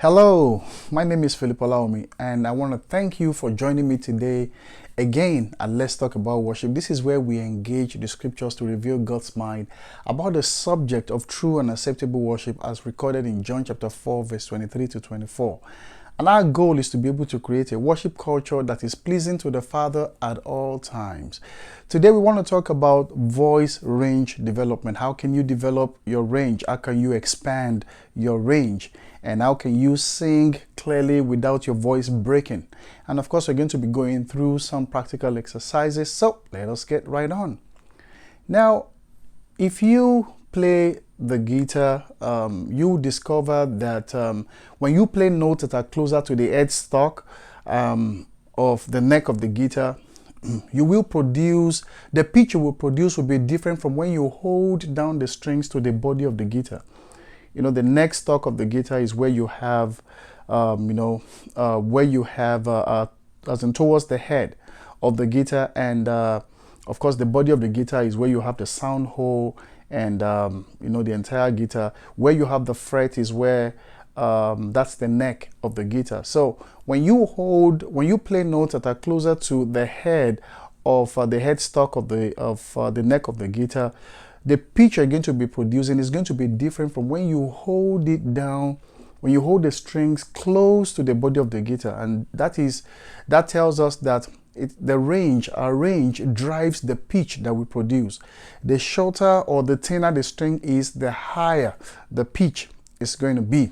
Hello, my name is Philip Olaomi, and I want to thank you for joining me today again at Let's Talk About Worship. This is where we engage the scriptures to reveal God's mind about the subject of true and acceptable worship as recorded in John chapter 4, verse 23 to 24. And our goal is to be able to create a worship culture that is pleasing to the Father at all times. Today we want to talk about voice range development. How can you develop your range? How can you expand your range? And how can you sing clearly without your voice breaking? And of course, we're going to be going through some practical exercises. So let us get right on. Now, if you play the guitar, you discover that when you play notes that are closer to the headstock of the neck of the guitar, you will produce, the pitch you will produce will be different from when you hold down the strings to the body of the guitar. You know, the neck stock of the guitar is where you have, as in towards the head of the guitar, and of course the body of the guitar is where you have the sound hole and the entire guitar. Where you have the fret is where that's the neck of the guitar. So when you play notes that are closer to the head of the headstock of the neck of the guitar, the pitch you're going to be producing is going to be different from when you hold it down, when you hold the strings close to the body of the guitar. And that tells us that our range drives the pitch that we produce. The shorter or the thinner the string is, the higher the pitch is going to be.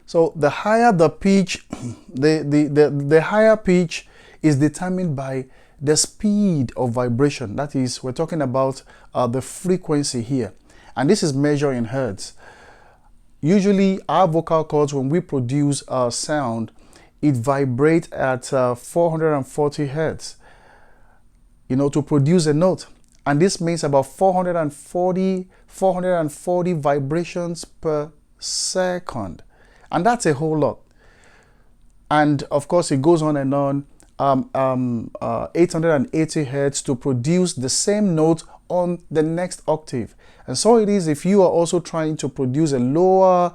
So the higher the pitch, the higher pitch is determined by the speed of vibration. That is, we're talking about the frequency here. And this is measured in hertz. Usually our vocal cords, when we produce sound, it vibrates at 440 hertz, to produce a note. And this means about 440 vibrations per second. And that's a whole lot. And of course, it goes on and on. 880 hertz to produce the same note on the next octave. And so it is if you are also trying to produce a lower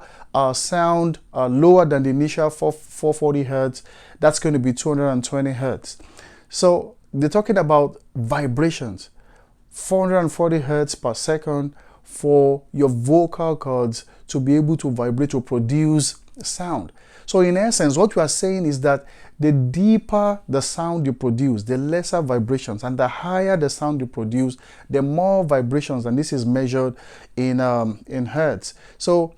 sound, lower than the initial 440 hertz, that's going to be 220 hertz. So they're talking about vibrations, 440 hertz per second for your vocal cords to be able to vibrate, to produce sound. So in essence, what you are saying is that the deeper the sound you produce, the lesser vibrations, and the higher the sound you produce, the more vibrations, and this is measured in hertz. So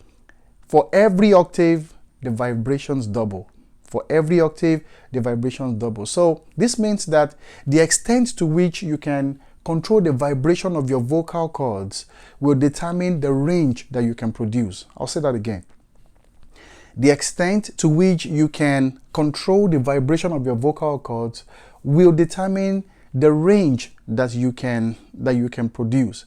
for every octave, the vibrations double. For every octave, the vibrations double. So this means that the extent to which you can control the vibration of your vocal cords will determine the range that you can produce. I'll say that again. The extent to which you can control the vibration of your vocal cords will determine the range that you can produce.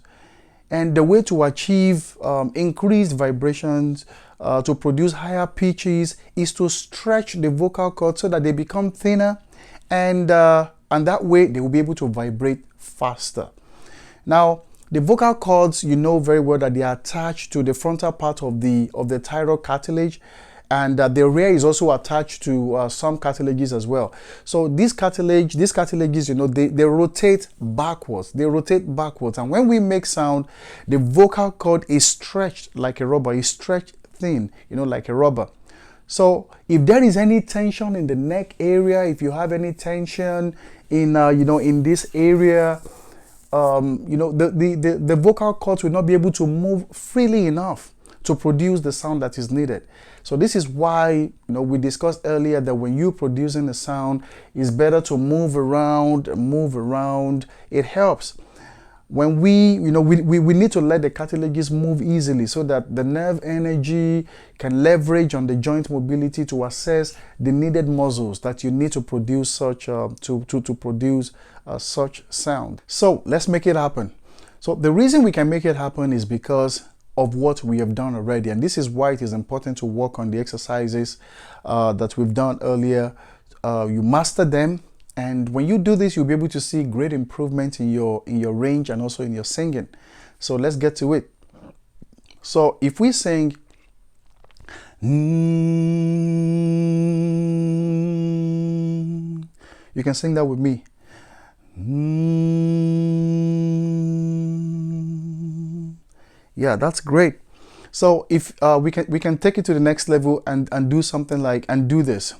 And the way to achieve increased vibrations, to produce higher pitches, is to stretch the vocal cords so that they become thinner, and that way they will be able to vibrate faster. Now, the vocal cords, you know very well that they are attached to the frontal part of the thyroid cartilage, and the rear is also attached to some cartilages as well. So these cartilages, they rotate backwards. And when we make sound, the vocal cord is stretched like a rubber. It's stretched thin, like a rubber. So if there is any tension in the neck area, if you have any tension in this area, the vocal cords will not be able to move freely enough to produce the sound that is needed. So this is why, we discussed earlier that when you're producing a sound, it's better to move around. It helps. When we need to let the cartilages move easily so that the nerve energy can leverage on the joint mobility to access the needed muscles that you need to produce such such sound. So let's make it happen. So the reason we can make it happen is because of what we have done already, and this is why it is important to work on the exercises that we've done earlier. You master them, and when you do this, you'll be able to see great improvement in your range and also in your singing. So let's get to it. So if we sing You can sing that with me. Yeah, that's great. So if we can take it to the next level and do something like, and do this.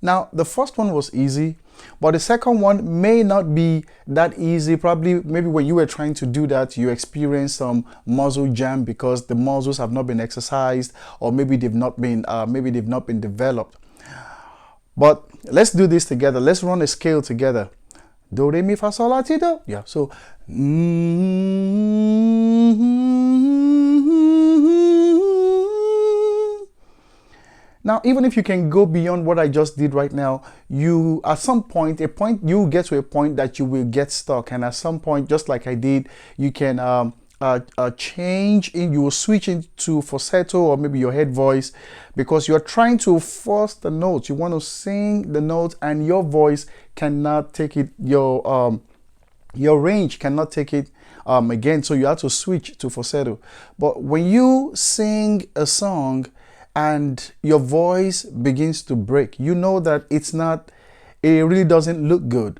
Now, the first one was easy, but the second one may not be that easy. Probably, maybe when you were trying to do that, you experienced some muscle jam because the muscles have not been exercised, or maybe they've not been developed. But let's do this together. Let's run a scale together. Do, re, mi, fa, sol, la, ti, do. Yeah. So. Now, even if you can go beyond what I just did right now, you, at some point, you get to a point that you will get stuck. And at some point, just like I did, you can you will switch into falsetto or maybe your head voice, because you're trying to force the notes. You want to sing the notes and your voice cannot take it, your range cannot take it again. So you have to switch to falsetto. But when you sing a song and your voice begins to break, you know that it really doesn't look good.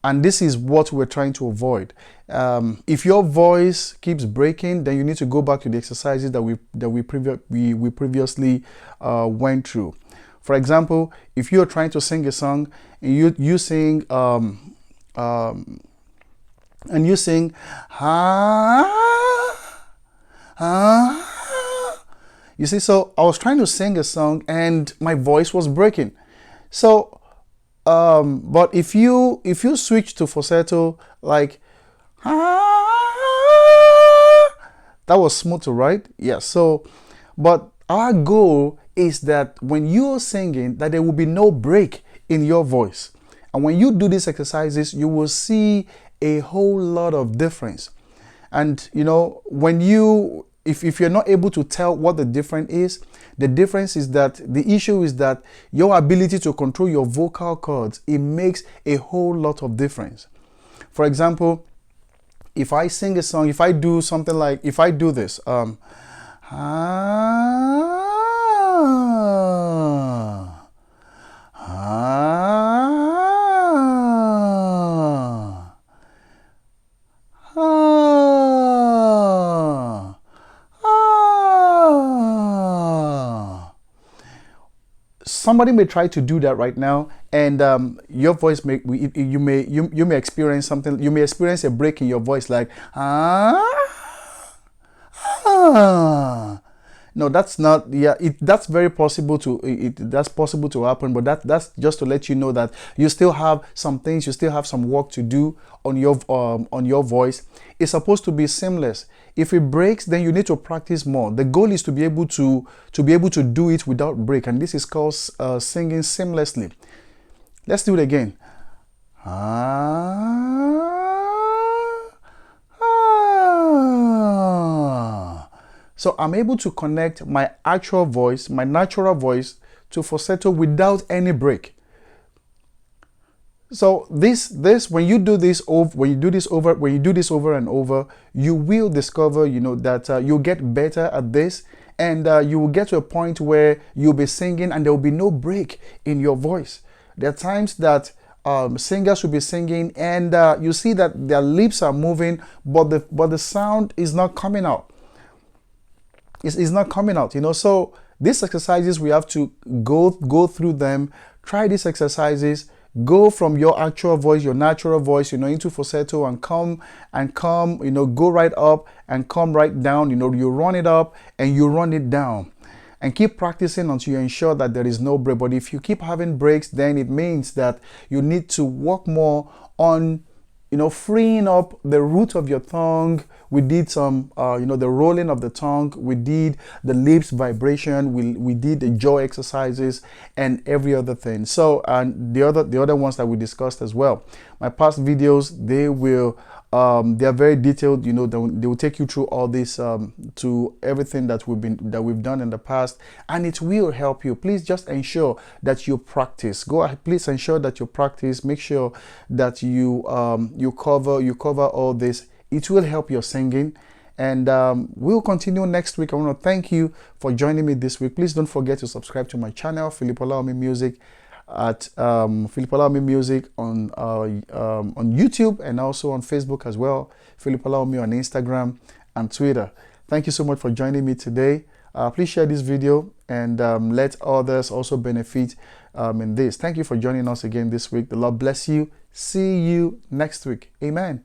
And this is what we're trying to avoid. If your voice keeps breaking, then you need to go back to the exercises that we previously went through. For example, if you're trying to sing a song and you sing you see, so I was trying to sing a song and my voice was breaking. So, but if you switch to falsetto, like, that was smoother, right? Yeah. So, but our goal is that when you're singing, that there will be no break in your voice. And when you do these exercises, you will see a whole lot of difference. And, you know, when if you're not able to tell what the difference is that the issue is that your ability to control your vocal cords, it makes a whole lot of difference. For example, if I sing a song, if I do something like, if I do this, somebody may try to do that right now, and your voice you may experience something. You may experience a break in your voice, like No, that's not. Yeah, that's very possible to. That's possible to happen, but that's just to let you know that you still have some things. You still have some work to do on your voice. It's supposed to be seamless. If it breaks, then you need to practice more. The goal is to be able to do it without break, and this is called singing seamlessly. Let's do it again. So I'm able to connect my actual voice, my natural voice, to falsetto without any break. So when you do this over and over, you will discover, that you'll get better at this, and you will get to a point where you'll be singing and there will be no break in your voice. There are times that singers will be singing and you see that their lips are moving, but the sound is not coming out. It's not coming out, So these exercises, we have to go through them. Try these exercises. Go from your actual voice, your natural voice, into falsetto, and come, go right up and come right down. You run it up and you run it down, and keep practicing until you ensure that there is no break. But if you keep having breaks, then it means that you need to work more on freeing up the root of your tongue. We did some, the rolling of the tongue. We did the lips vibration. We did the jaw exercises and every other thing. So, and the other ones that we discussed as well. My past videos, they will They are very detailed. You know, they will take you through all this, to everything that we've done in the past, and it will help you. Please just ensure that you practice. Go ahead, please ensure that you practice. Make sure that you cover all this. It will help your singing. And we'll continue next week. I want to thank you for joining me this week. Please don't forget to subscribe to my channel, Philip Olaomi Music, at Philip Olaomi Music on YouTube, and also on Facebook as well. Philip Olaomi on Instagram and Twitter. Thank you so much for joining me today. Please share this video and let others also benefit in this. Thank you for joining us again this week. The Lord bless you. See you next week. Amen.